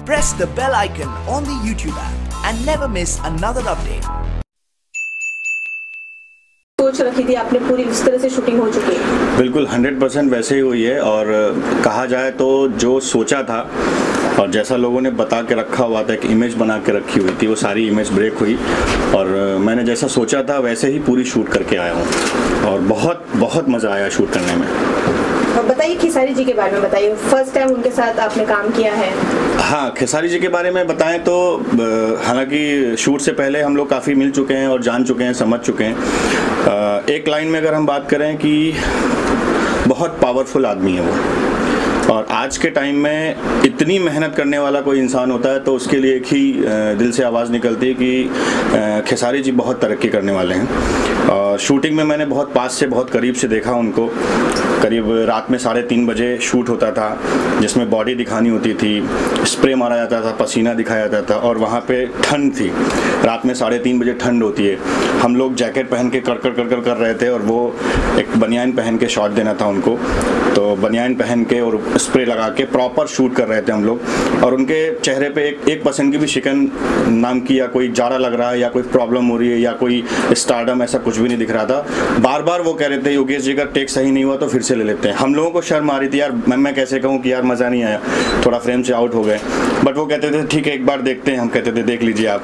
Press the bell icon on the YouTube app and never miss another update. सोच रखी थी आपने पूरी इस तरह से शूटिंग हो चुकी है? बिल्कुल 100% वैसे ही हुई है। और कहा जाए तो जो सोचा था और जैसा लोगों ने बता के रखा हुआ था, एक इमेज बना के रखी हुई थी, वो सारी इमेज ब्रेक हुई और मैंने जैसा सोचा था वैसे ही पूरी शूट करके आया हूँ और बहुत बहुत मज़ा आया शूट करने में। बताइए खेसारी जी के बारे में बताइए, फर्स्ट टाइम उनके साथ आपने काम किया है। हाँ, खेसारी जी के बारे में बताएं तो हालांकि शूट से पहले हम लोग काफ़ी मिल चुके हैं और जान चुके हैं, समझ चुके हैं। एक लाइन में अगर हम बात करें कि बहुत पावरफुल आदमी है वो, और आज के टाइम में इतनी मेहनत करने वाला कोई इंसान होता है तो उसके लिए एक ही दिल से आवाज़ निकलती है कि खेसारी जी बहुत तरक्की करने वाले हैं। शूटिंग में मैंने बहुत पास से, बहुत करीब से देखा उनको। करीब रात में 3:30 बजे शूट होता था जिसमें बॉडी दिखानी होती थी, स्प्रे मारा जाता था, पसीना दिखाया जाता था और वहाँ पे ठंड थी। रात में 3:30 बजे ठंड होती है। हम लोग जैकेट पहन के कर रहे थे और वो एक बनियान पहन के शॉट देना था उनको, तो बनियान पहन के और स्प्रे लगा के प्रॉपर शूट कर रहे थे हम लोग। और उनके चेहरे पे एक परसेंट की भी शिकन नाम की या कोई जाड़ा लग रहा है या कोई प्रॉब्लम हो रही है या कोई स्टारडम, ऐसा कुछ भी नहीं दिख रहा था। बार बार वो कह रहे थे योगेश जी का टेक सही नहीं हुआ तो फिर से ले लेते हैं। हम लोगों को शर्म आ रही थी यार, मैं कैसे कहूँ कि यार मज़ा नहीं आया, थोड़ा फ्रेम से आउट हो गए। बट वो कहते थे ठीक है एक बार देखते हैं, हम कहते थे देख लीजिए आप,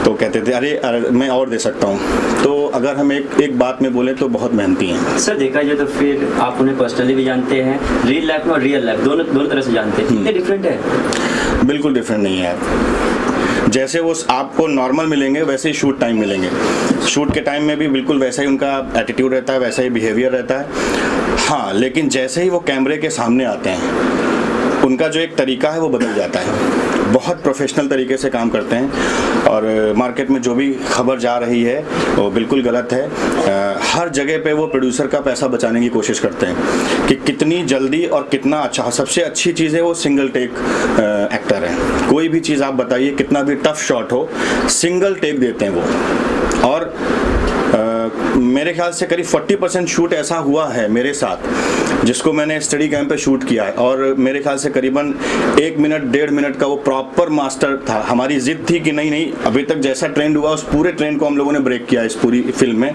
तो कहते थे अरे मैं और दे सकता हूँ। तो अगर हम एक बात में बोले तो बहुत मेहनती हैं सर। देखा जाए तो फिर आप उन्हें पर्सनली भी जानते हैं, रियल लाइफ में और रियल लाइफ दोनों तरह से जानते हैं, कितने डिफरेंट है? बिल्कुल डिफरेंट नहीं है यार। जैसे वो आपको नॉर्मल मिलेंगे वैसे ही शूट टाइम मिलेंगे। शूट के टाइम में भी बिल्कुल वैसा ही उनका एटीट्यूड रहता है, वैसा ही बिहेवियर रहता है। हाँ, लेकिन जैसे ही वो कैमरे के सामने आते हैं उनका जो एक तरीका है वो बदल जाता है। बहुत प्रोफेशनल तरीके से काम करते हैं और मार्केट में जो भी खबर जा रही है वो बिल्कुल गलत है। हर जगह पे वो प्रोड्यूसर का पैसा बचाने की कोशिश करते हैं कि कितनी जल्दी और कितना अच्छा। सबसे अच्छी चीज़ है वो सिंगल टेक एक्टर है। कोई भी चीज़ आप बताइए, कितना भी टफ शॉट हो, सिंगल टेक देते हैं वो। और मेरे ख्याल से करीब 40% शूट ऐसा हुआ है मेरे साथ जिसको मैंने स्टडी कैंप पे शूट किया है और मेरे ख्याल से करीबन 1 मिनट 1.5 मिनट का वो प्रॉपर मास्टर था। हमारी जिद थी कि नहीं अभी तक जैसा ट्रेंड हुआ उस पूरे ट्रेंड को हम लोगों ने ब्रेक किया इस पूरी फिल्म में।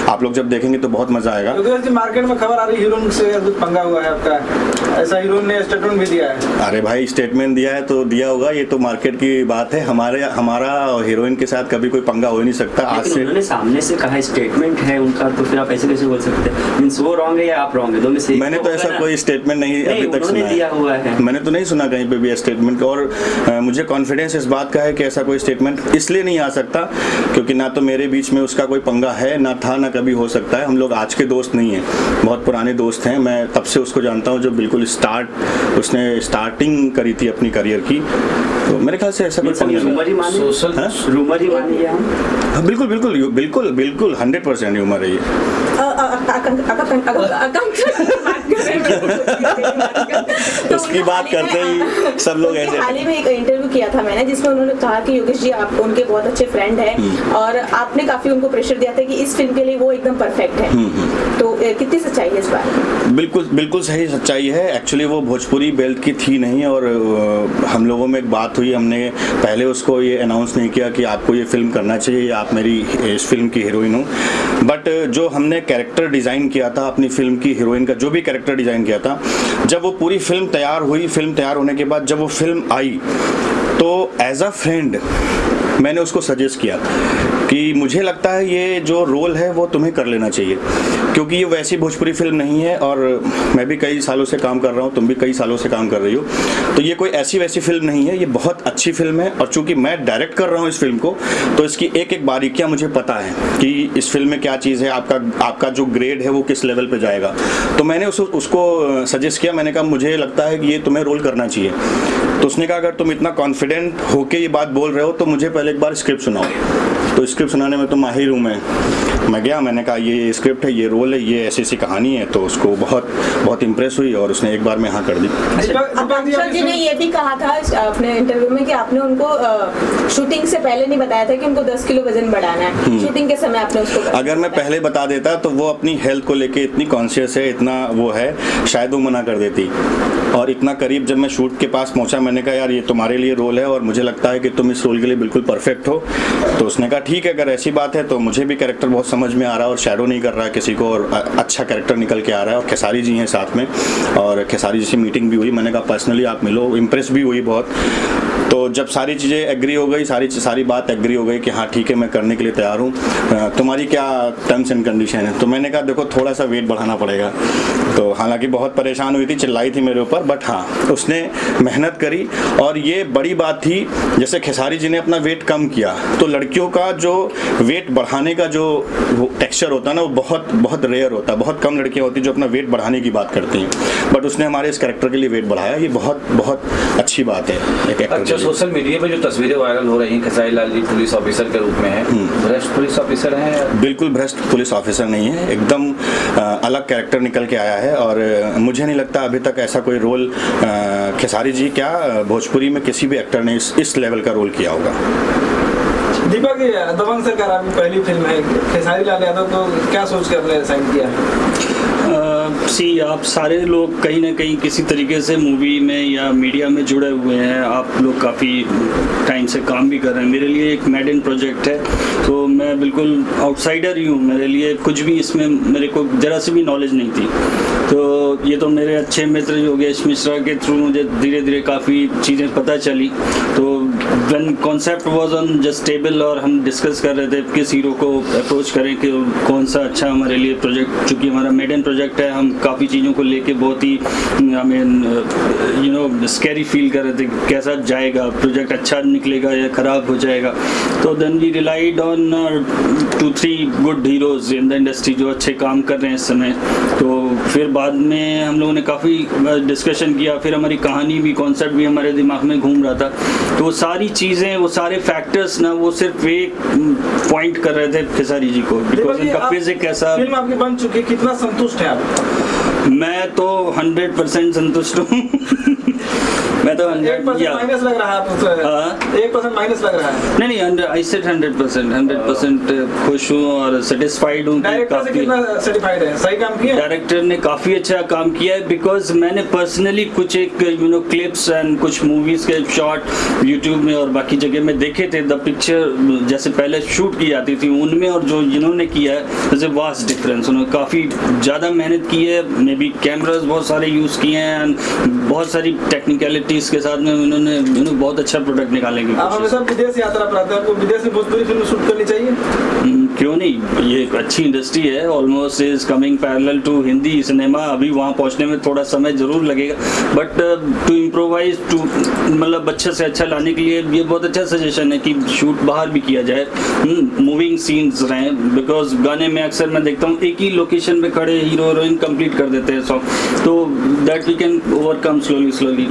आप लोग जब देखेंगे तो बहुत मजा आएगा। मार्केट में खबर आ रही हीरोइन से कुछ पंगा हुआ है आपका, ऐसा हीरोइन ने स्टेटमेंट भी दिया है। अरे भाई स्टेटमेंट दिया है तो दिया होगा, ये तो मार्केट की बात है। हमारा हीरोइन के साथ कभी कोई पंगा हो ही नहीं सकता। आज से उन्होंने सामने से कहा स्टेटमेंट है उनका, तो फिर आप ऐसे कैसे बोल सकते हैं? मींस वो रॉन्ग है या आप रॉन्ग है, दोनों में से। मैंने तो ऐसा कोई स्टेटमेंट नहीं अभी तक सुना दिया हुआ है। मैंने तो नहीं सुना कहीं पे भी स्टेटमेंट। और मुझे कॉन्फिडेंस इस बात का है कि ऐसा कोई स्टेटमेंट इसलिए नहीं आ सकता क्योंकि ना तो मेरे बीच में उसका कोई पंगा है, ना था, ना कभी हो सकता है। हम लोग आज के दोस्त नहीं हैं, बहुत पुराने दोस्त हैं। मैं तब से उसको जानता हूँ जब बिल्कुल उसने स्टार्टिंग करी थी अपनी करियर की। तो मेरे ख्याल से ऐसा कोई रूमर ही मान लिया हम। बिल्कुल बिल्कुल बिल्कुल बिल्कुल 100% ह्यूमर है ये। उसकी बात करते ही सब लोग ऐसे। हाल ही में एक इंटरव्यू किया था मैंने जिसमें उन्होंने कहा कि योगेश जी आप उनके बहुत अच्छे फ्रेंड हैं और आपने काफी उनको प्रेशर दिया था कि इस फिल्म के लिए वो एकदम परफेक्ट है। तो कितनी सच्चाई है इस बात में? बिल्कुल सही सच्चाई है। एक्चुअली वो भोजपुरी बेल्ट की थी नहीं और हम लोगों में एक बात हुई, हमने पहले उसको ये अनाउंस नहीं किया कि आपको ये फिल्म करना चाहिए, आप मेरी इस फिल्म की हीरोइन हो। बट जो हमने कैरेक्टर डिज़ाइन किया था अपनी फिल्म की हीरोइन का, जो भी कैरेक्टर डिज़ाइन किया था, जब वो पूरी फिल्म तैयार हुई, फिल्म तैयार होने के बाद जब वो फिल्म आई तो एज अ फ्रेंड मैंने उसको सजेस्ट किया कि मुझे लगता है ये जो रोल है वो तुम्हें कर लेना चाहिए क्योंकि ये वैसी भोजपुरी फिल्म नहीं है और मैं भी कई सालों से काम कर रहा हूँ, तुम भी कई सालों से काम कर रही हो, तो ये कोई ऐसी वैसी फिल्म नहीं है, ये बहुत अच्छी फिल्म है। और चूंकि मैं डायरेक्ट कर रहा हूँ इस फिल्म को तो इसकी एक एक बारीकियाँ मुझे पता है कि इस फिल्म में क्या चीज़ है, आपका जो ग्रेड है वो किस लेवल पर जाएगा। तो मैंने उसको सजेस्ट किया, मैंने कहा मुझे लगता है कि ये तुम्हें रोल करना चाहिए। तो उसने कहा अगर तुम इतना कॉन्फिडेंट होके ये बात बोल रहे हो तो मुझे पहले एक बार स्क्रिप्ट सुनाओ। तो स्क्रिप्ट सुनाने में तो माहिर हूँ मैं, मैं गया, मैंने कहा ये स्क्रिप्ट है, ये रोल है, ये ऐसी ऐसी कहानी है, तो उसको बहुत बहुत इम्प्रेस हुई और उसने एक बार में हाँ कर दी। आकांक्षा जी ने ये भी कहा था अपने इंटरव्यू में कि आपने उनको शूटिंग से पहले नहीं बताया था कि उनको 10 किलो वजन बढ़ाना है, शूटिंग के समय आपने उसको अगर मैं पहले बता देता तो वो अपनी हेल्थ को लेके इतनी कॉन्शियस है, इतना वो है, शायद वो मना कर देती। और इतना करीब जब मैं शूट के पास पहुंचा, मैंने कहा यार ये तुम्हारे लिए रोल है और मुझे लगता है कि तुम इस रोल के लिए बिल्कुल परफेक्ट हो। तो उसने कहा ठीक है, अगर ऐसी बात है तो मुझे भी कैरेक्टर बहुत समझ में आ रहा है और शैडो नहीं कर रहा है किसी को, और अच्छा कैरेक्टर निकल के आ रहा है। और खेसारी जी हैं साथ में, और खेसारी जी से मीटिंग भी हुई, मैंने कहा पर्सनली आप मिलो, इम्प्रेस भी हुई बहुत। तो जब सारी चीज़ें एग्री हो गई, सारी बात एग्री हो गई कि हाँ ठीक है मैं करने के लिए तैयार हूँ, तुम्हारी क्या टर्म्स एंड कंडीशन है, तो मैंने कहा देखो थोड़ा सा वेट बढ़ाना पड़ेगा। तो हालांकि बहुत परेशान हुई थी, चिल्लाई थी मेरे ऊपर, बट हाँ उसने मेहनत करी। और ये बड़ी बात थी, जैसे खेसारी जी ने अपना वेट कम किया, तो लड़कियों का जो वेट बढ़ाने का जो टेक्सचर होता है ना, वो बहुत बहुत रेयर होता है, बहुत कम लड़कियाँ होती हैं जो अपना वेट बढ़ाने की बात करती हैं, बट उसने हमारे इस कैरेक्टर के लिए वेट बढ़ाया। ये बहुत बहुत अच्छी बात है एक एक्टर। अच्छा, सोशल मीडिया पे जो तस्वीरें वायरल हो रही हैं, खेसारी लाल जी पुलिस ऑफिसर के रूप में है, भ्रष्ट पुलिस ऑफिसर हैं? बिल्कुल भ्रष्ट पुलिस ऑफिसर नहीं है, एकदम अलग कैरेक्टर निकल के आया है। और मुझे नहीं लगता अभी तक ऐसा कोई रोल खेसारी जी क्या भोजपुरी में किसी भी एक्टर ने इस लेवल का रोल किया होगा। दीपक, दबंग सरकार आपकी पहली फिल्म है, खेसारी लाल यादव को क्या सोच के आपने साइन किया? आप सारे लोग कहीं ना कहीं किसी तरीके से मूवी में या मीडिया में जुड़े हुए हैं, आप लोग काफ़ी टाइम से काम भी कर रहे हैं। मेरे लिए एक मेड इन प्रोजेक्ट है, तो मैं बिल्कुल आउटसाइडर ही हूँ, मेरे लिए कुछ भी इसमें मेरे को ज़रा सी भी नॉलेज नहीं थी। तो ये तो मेरे अच्छे मित्र योगेश मिश्रा के थ्रू मुझे धीरे धीरे काफ़ी चीज़ें पता चली। तो when concept was on just table और हम डिस्कस कर रहे थे किस हीरो को अप्रोच करें कि कौन सा अच्छा हमारे लिए प्रोजेक्ट, चूँकि हमारा मेड इन प्रोजेक्ट है, हम काफ़ी चीज़ों को लेके बहुत ही स्कैरी फील कर रहे थे कैसा जाएगा प्रोजेक्ट, अच्छा निकलेगा या ख़राब हो जाएगा। तो then we relied on 2-3 good heroes in the industry जो अच्छे काम कर रहे हैं इस समय। तो फिर बाद में हम लोगों ने काफ़ी डिस्कशन किया, फिर हमारी कहानी भी, कॉन्सेप्ट भी हमारे दिमाग में घूम रहा था। तो वो सारी चीज़ें, वो सारे फैक्टर्स ना, वो सिर्फ एक पॉइंट कर रहे थे खेसारी जी को, बिकॉज उनका फिजिक ऐसा। फिल्म आपकी बन चुकी है, कितना संतुष्ट है आप? मैं तो 100% संतुष्ट हूँ। मैं तो 1% माइनस लग रहा है, 1% माइनस लग रहा है। नहीं, आई सेड 100% खुश हूँ और सेटिस्फाइड हूँ। डायरेक्टर से कितना सेटिस्फाइड है? सही काम किया? डायरेक्टर ने काफ़ी अच्छा काम किया है, बिकॉज मैंने पर्सनली कुछ एक क्लिप्स एंड कुछ मूवीज़ के शॉट यूट्यूब में और बाकी जगह में देखे थे। द पिक्चर जैसे पहले शूट की जाती थी उनमें और जो जिन्होंने किया है, जैसे वास्ट डिफरेंस। उन्होंने काफ़ी ज़्यादा मेहनत की है, मे बी कैमराज बहुत सारे यूज़ किए हैं एंड बहुत सारी टेक्निकलिटी इसके साथ में उन्होंने बहुत अच्छा प्रोडक्ट निकालने की कोशिश। आप हमेशा विदेश यात्रा पर आते हैं, आपको विदेश में भोजपुरी फिल्म शूट करनी चाहिए? क्यों नहीं, ये एक अच्छी इंडस्ट्री है, almost is coming parallel to Hindi cinema. अभी वहाँ पहुँचने में थोड़ा समय जरूर लगेगा, बट टू इम्प्रोवाइज, टू मतलब अच्छे से अच्छा लाने के लिए ये बहुत अच्छा सजेशन है कि शूट बाहर भी किया जाए, मूविंग सीन्स रहें। बिकॉज गाने में अक्सर मैं देखता हूँ एक ही लोकेशन में खड़े हीरो हीरोइन कंप्लीट कर देते हैं सॉन्ग, तो that we can overcome slowly.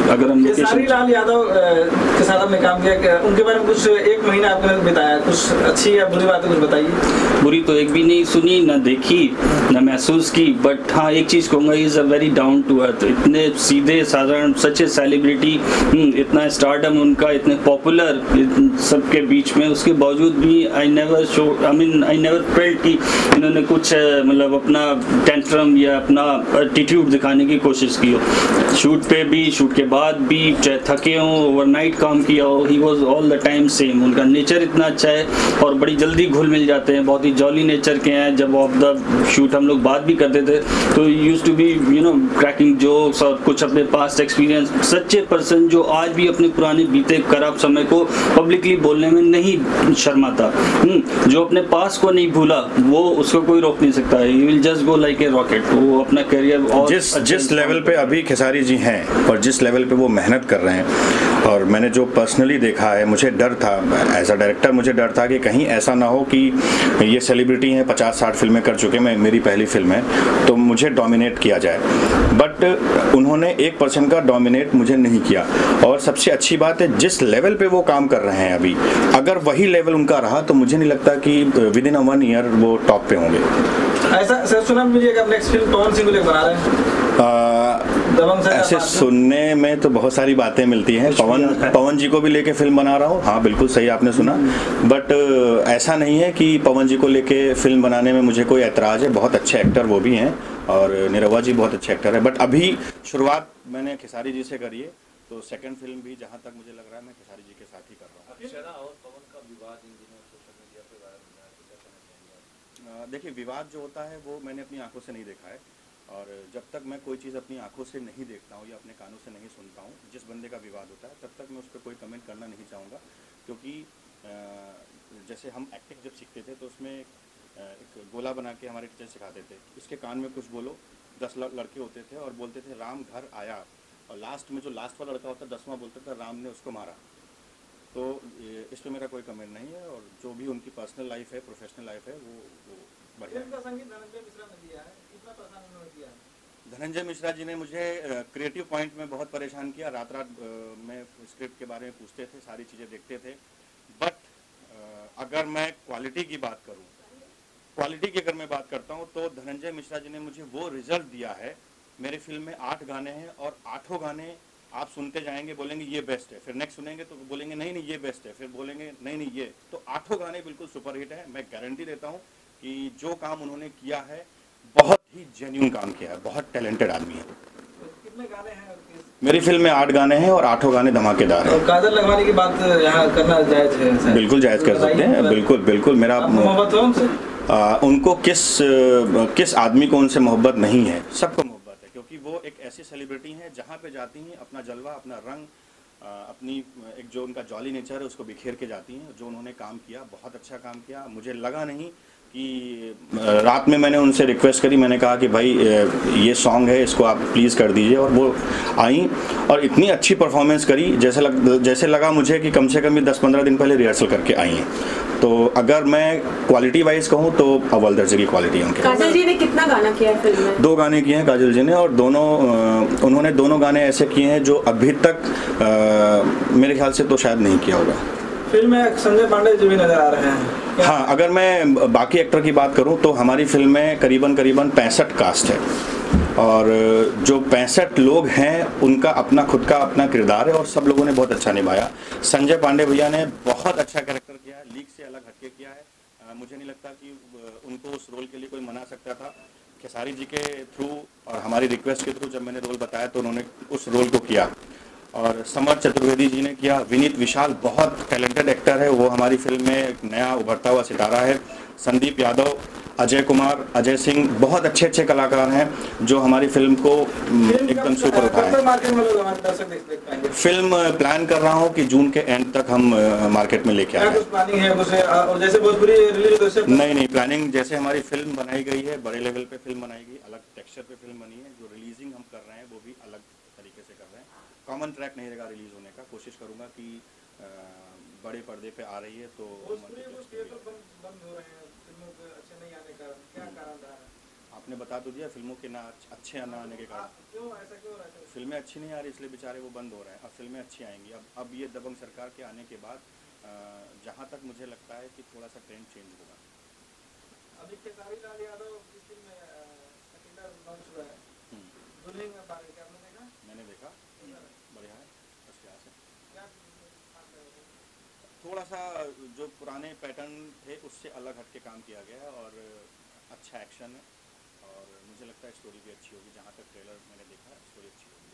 अगर हम खेसारी लाल यादव के साथ आपने काम किया, उनके बारे में कुछ 1 महीना आपने बिताया, कुछ अच्छी या बुरी बातें कुछ बताइए। बुरी तो एक भी नहीं सुनी, ना देखी, ना महसूस की, बट हाँ एक चीज़ कहूँगा, is a very down to earth. इतने सीधे साधारण, सच ए सेलिब्रिटी, इतना स्टारडम उनका, इतने पॉपुलर सबके बीच में, उसके बावजूद भी आई नेवर फेल्ट कि इन्होंने कुछ मतलब अपना टेंट्रम या अपना एटीट्यूड दिखाने की कोशिश की हो। शूट पे भी, शूट के बाद भी, चाहे थके हों, ओवरनाइट काम किया हो, he was all the time same. उनका नेचर इतना अच्छा है और बड़ी जल्दी घुल मिल जाते हैं, बहुत ही जॉली नेचर के हैं। जब ऑफ द शूट हम लोग बात भी करते थे तो used to be cracking jokes और कुछ अपने पास्ट एक्सपीरियंस। सच्चे पर्सन जो आज भी अपने पुराने बीते खराब समय को पब्लिकली बोलने में नहीं शर्माता, जो अपने पास को नहीं भूला, वो उसको कोई रोक नहीं सकता है। He will just go like a rocket. वो अपना करियर और जिस लेवल पे अभी खेसारी जी हैं और जिस लेवल पे वो मेहनत कर रहे हैं, और मैंने जो पर्सनली देखा है, मुझे डर था एज अ डायरेक्टर, मुझे डर था कि कहीं ऐसा ना हो कि ये सेलिब्रिटी हैं, 50-60 फिल्में कर चुके, मैं मेरी पहली फिल्म है, तो मुझे डोमिनेट किया जाए। बट उन्होंने 1% का डोमिनेट मुझे नहीं किया। और सबसे अच्छी बात है, जिस लेवल पे वो काम कर रहे हैं अभी, अगर वही लेवल उनका रहा तो मुझे नहीं लगता कि विद इन 1 ईयर वो टॉप पे होंगे। ऐसा सर सुना मुझे कि आप नेक्स्ट फिल्म पवन सिंह को लेकर बना रहे हैं। ऐसे सुनने में तो बहुत सारी बातें मिलती हैं। पवन जी को भी लेके फिल्म बना रहा हूँ, हाँ बिल्कुल सही आपने सुना। बट ऐसा नहीं है कि पवन जी को लेके फिल्म बनाने में मुझे कोई ऐतराज़ है। बहुत अच्छे एक्टर वो भी हैं और निरहुआ जी बहुत अच्छे एक्टर है। बट अभी शुरुआत मैंने खेसारी जी से करी है, तो सेकंड फिल्म भी जहाँ तक मुझे लग रहा है मैं खेसारी जी के साथ ही कर रहा हूँ। अक्षरा और पवन का विवाद इन दिनों सोशल मीडिया पे वायरल हो रहा है, क्या कहना चाहेंगे आप? देखिए, विवाद जो होता है वो मैंने अपनी आंखों से नहीं देखा है, और जब तक मैं कोई चीज़ अपनी आंखों से नहीं देखता हूँ या अपने कानों से नहीं सुनता हूँ, जिस बंदे का विवाद होता है, तब तक मैं उस पर कोई कमेंट करना नहीं चाहूँगा। क्योंकि जैसे हम एक्टिंग जब सीखते थे तो उसमें एक गोला बना के हमारे टीचर सिखाते थे, इसके कान में कुछ बोलो। 10 लड़के होते थे और बोलते थे राम घर आया, और लास्ट में जो लास्ट वाला लड़का होता 10वां बोलता था राम ने उसको मारा। तो इस पर मेरा कोई कमेंट नहीं है, और जो भी उनकी पर्सनल लाइफ है, प्रोफेशनल लाइफ है, वो बढ़िया है। संगीत धनंजय मिश्रा ने दिया है, कितना परेशान उन्होंने किया है? धनंजय मिश्रा जी ने मुझे क्रिएटिव पॉइंट में बहुत परेशान किया। रात में स्क्रिप्ट के बारे में पूछते थे, सारी चीज़ें देखते थे। बट अगर मैं क्वालिटी की बात करूं, क्वालिटी की अगर मैं बात करता हूं, तो धनंजय मिश्रा जी ने मुझे वो रिजल्ट दिया है। मेरी फिल्म में 8 गाने हैं और 8 गाने आप सुनते जाएंगे, बोलेंगे ये बेस्ट है, फिर नेक्स्ट सुनेंगे तो बोलेंगे नहीं नहीं ये बेस्ट है, फिर बोलेंगे नहीं नहीं ये। तो 8 गाने बिल्कुल सुपरहिट है। मैं गारंटी देता हूँ कि जो काम उन्होंने किया है बहुत ही जेन्युइन काम किया है, बहुत टैलेंटेड आदमी है। कितने गाने हैं? मेरी फिल्म में 8 गाने हैं और 8 गाने धमाकेदार हैं। काजल लगवाने की बात यहाँ करना जायज है? बिल्कुल जायज कर सकते हैं, बिल्कुल बिल्कुल। मेरा मोहब्बत हो उनसे? उनको किस आदमी को उनसे मोहब्बत नहीं है, सबको मोहब्बत है। क्योंकि वो एक ऐसी सेलिब्रिटी हैं, जहाँ पे जाती हैं अपना जलवा, अपना रंग, अपनी एक जो उनका जॉली नेचर है उसको बिखेर के जाती हैं। जो उन्होंने काम किया, बहुत अच्छा काम किया। मुझे लगा नहीं कि रात में मैंने उनसे रिक्वेस्ट करी, मैंने कहा कि भाई ये सॉन्ग है, इसको आप प्लीज़ कर दीजिए, और वो आई और इतनी अच्छी परफॉर्मेंस करी, जैसे लगा मुझे कि कम से कम 10-15 दिन पहले रिहर्सल करके आई हैं। तो अगर मैं क्वालिटी वाइज कहूँ तो अव्वल दर्जे की क्वालिटी है उनके। काजल जी ने कितना गाना किया है फिल्म में? 2 गाने किए हैं काजल जी ने, और उन्होंने दोनों गाने ऐसे किए हैं जो अभी तक मेरे ख्याल से तो शायद नहीं किया होगा। फिल्म में संजय पांडे जी भी नजर आ रहे हैं। हाँ, अगर मैं बाकी एक्टर की बात करूं तो हमारी फिल्म में करीबन 65 कास्ट है, और जो 65 लोग हैं उनका अपना खुद का अपना किरदार है, और सब लोगों ने बहुत अच्छा निभाया। संजय पांडे भैया ने बहुत अच्छा कैरेक्टर किया है, लीग से अलग हटके किया है। मुझे नहीं लगता कि उनको उस रोल के लिए कोई मना सकता था। खेसारी जी के थ्रू और हमारी रिक्वेस्ट के थ्रू जब मैंने रोल बताया तो उन्होंने उस रोल को किया, और समर चतुर्वेदी जी ने किया। विनीत विशाल बहुत टैलेंटेड एक्टर है, वो हमारी फिल्म में एक नया उभरता हुआ सितारा है। संदीप यादव, अजय कुमार, अजय सिंह, बहुत अच्छे कलाकार हैं जो हमारी फिल्म को एकदम सुपर उठाए। फिल्म प्लान कर रहा हूँ कि जून के एंड तक हम मार्केट में लेके आए। नहीं, प्लानिंग जैसे हमारी फिल्म बनाई गई है, बड़े लेवल पे फिल्म बनाई गई, अलग टेक्सचर पे फिल्म बनी है। जो रिलीजिंग हम कर रहे हैं वो भी अलग तरीके से कर रहे हैं। कॉमन ट्रैक नहीं रहेगा रिलीज होने का। कोशिश करूंगा कि बड़े पर्दे पे आ रही है तो आपने बता तो दिया फिल्मों के ना अच्छे ना आने के कारण। फिल्में अच्छी नहीं आ रही इसलिए बेचारे वो बंद हो रहे हैं। अब फिल्में अच्छी आएंगी। अब ये दबंग सरकार के आने के बाद जहाँ तक मुझे लगता है कि थोड़ा सा ट्रेंड चेंज होगा। अभी खेसारी लाल यादव की फिल्म ट्रेलर लॉन्च हुआ है, दुल्हन के बारे में आपने देखा? मैंने देखा, बढ़िया है। थोड़ा सा जो पुराने पैटर्न थे उससे अलग हट के काम किया गया है, और अच्छा एक्शन है, और मुझे लगता है स्टोरी भी अच्छी होगी। जहाँ तक ट्रेलर मैंने देखा है स्टोरी अच्छी होगी।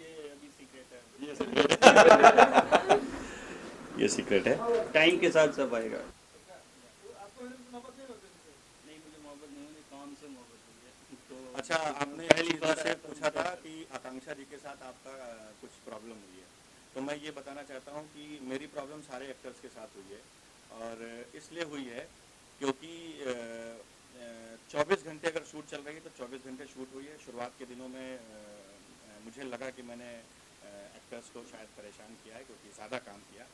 ये अभी सीक्रेट है। ये सीक्रेट है। टाइम के साथ सब आएगा। अच्छा, आपने से पूछा था कि आकांक्षा जी के साथ आपका कुछ प्रॉब्लम हुई है, तो मैं ये बताना चाहता हूँ कि मेरी प्रॉब्लम सारे एक्टर्स के साथ हुई है, और इसलिए हुई है क्योंकि 24 घंटे अगर शूट चल रही है तो 24 घंटे शूट हुई है। शुरुआत के दिनों में मुझे लगा कि मैंने एक्टर्स को शायद परेशान किया है क्योंकि ज़्यादा काम किया,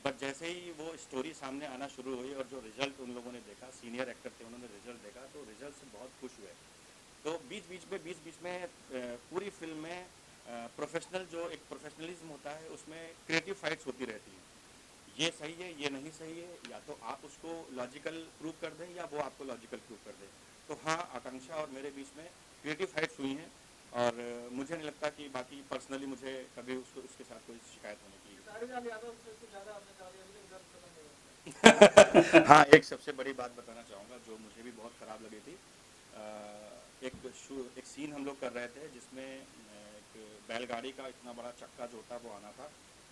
बट जैसे ही वो स्टोरी सामने आना शुरू हुई और जो रिजल्ट उन लोगों ने देखा, सीनियर एक्टर थे उन्होंने रिजल्ट देखा, तो रिजल्ट से बहुत खुश हुए। तो बीच बीच में पूरी फिल्म में प्रोफेशनल जो एक प्रोफेशनलिज्म होता है उसमें क्रिएटिव फाइट्स होती रहती हैं। ये सही है, ये नहीं सही है, या तो आप उसको लॉजिकल प्रूव कर दें या वो आपको लॉजिकल प्रूव कर दें। तो हाँ, आकांक्षा और मेरे बीच में क्रिएटिव फाइट्स हुई हैं और मुझे नहीं लगता कि बाकी पर्सनली मुझे कभी उसके साथ कोई शिकायत होने की। हाँ, एक सबसे बड़ी बात बताना चाहूँगा जो मुझे भी बहुत ख़राब लगी थी। एक सीन हम लोग कर रहे थे जिसमें एक बैलगाड़ी का इतना बड़ा चक्का जो था वो आना था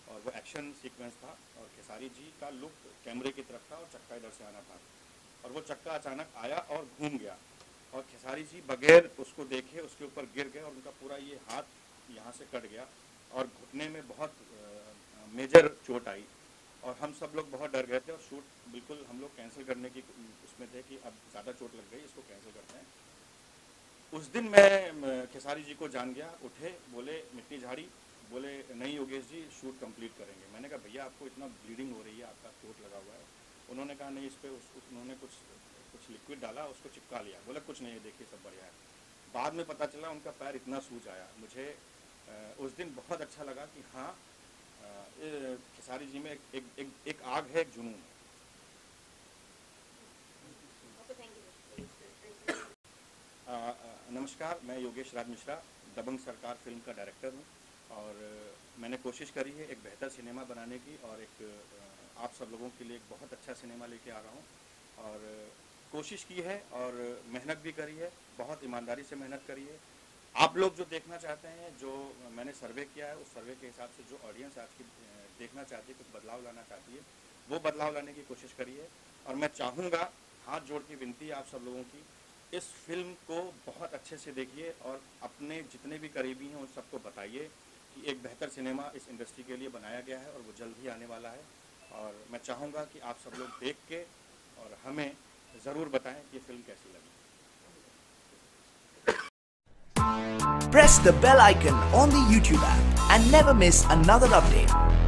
और वो एक्शन सीक्वेंस था और खेसारी जी का लुक कैमरे की तरफ था और चक्का इधर से आना था और वो चक्का अचानक आया और घूम गया और खेसारी जी बगैर उसको देखे उसके ऊपर गिर गए और उनका पूरा ये हाथ यहाँ से कट गया और घुटने में बहुत मेजर चोट आई और हम सब लोग बहुत डर गए थे और शूट बिल्कुल हम लोग कैंसिल करने की उसमें थे कि अब ज़्यादा चोट लग गई, इसको कैंसिल करते हैं। उस दिन मैं खेसारी जी को जान गया, उठे, बोले मिट्टी झाड़ी, बोले नहीं योगेश जी शूट कंप्लीट करेंगे। मैंने कहा भैया आपको इतना ब्लीडिंग हो रही है, आपका चोट लगा हुआ है। उन्होंने कहा नहीं, इस पर उन्होंने कुछ लिक्विड डाला, उसको चिपका लिया। बोला कुछ नहीं है, देखिए सब बढ़िया है। बाद में पता चला उनका पैर इतना सूज आया। मुझे उस दिन बहुत अच्छा लगा कि हाँ, खेसारी जी में एक आग है, एक जुनून है। नमस्कार, मैं योगेश राज मिश्रा दबंग सरकार फिल्म का डायरेक्टर हूँ और मैंने कोशिश करी है एक बेहतर सिनेमा बनाने की और एक आप सब लोगों के लिए एक बहुत अच्छा सिनेमा लेके आ रहा हूँ और कोशिश की है और मेहनत भी करी है, बहुत ईमानदारी से मेहनत करी है। आप लोग जो देखना चाहते हैं, जो मैंने सर्वे किया है, उस सर्वे के हिसाब से जो ऑडियंस आज की देखना चाहती है, कुछ बदलाव लाना चाहती है, वो बदलाव लाने की कोशिश करी है। और मैं चाहूँगा, हाथ जोड़ के विनती है आप सब लोगों की, इस फिल्म को बहुत अच्छे से देखिए और अपने जितने भी करीबी हैं उन सबको बताइए कि एक बेहतर सिनेमा इस इंडस्ट्री के लिए बनाया गया है और वो जल्द ही आने वाला है। और मैं चाहूँगा कि आप सब लोग देख के और हमें ज़रूर बताएं कि ये फिल्म कैसी लगी। Press the bell icon on the YouTube app and never miss another update.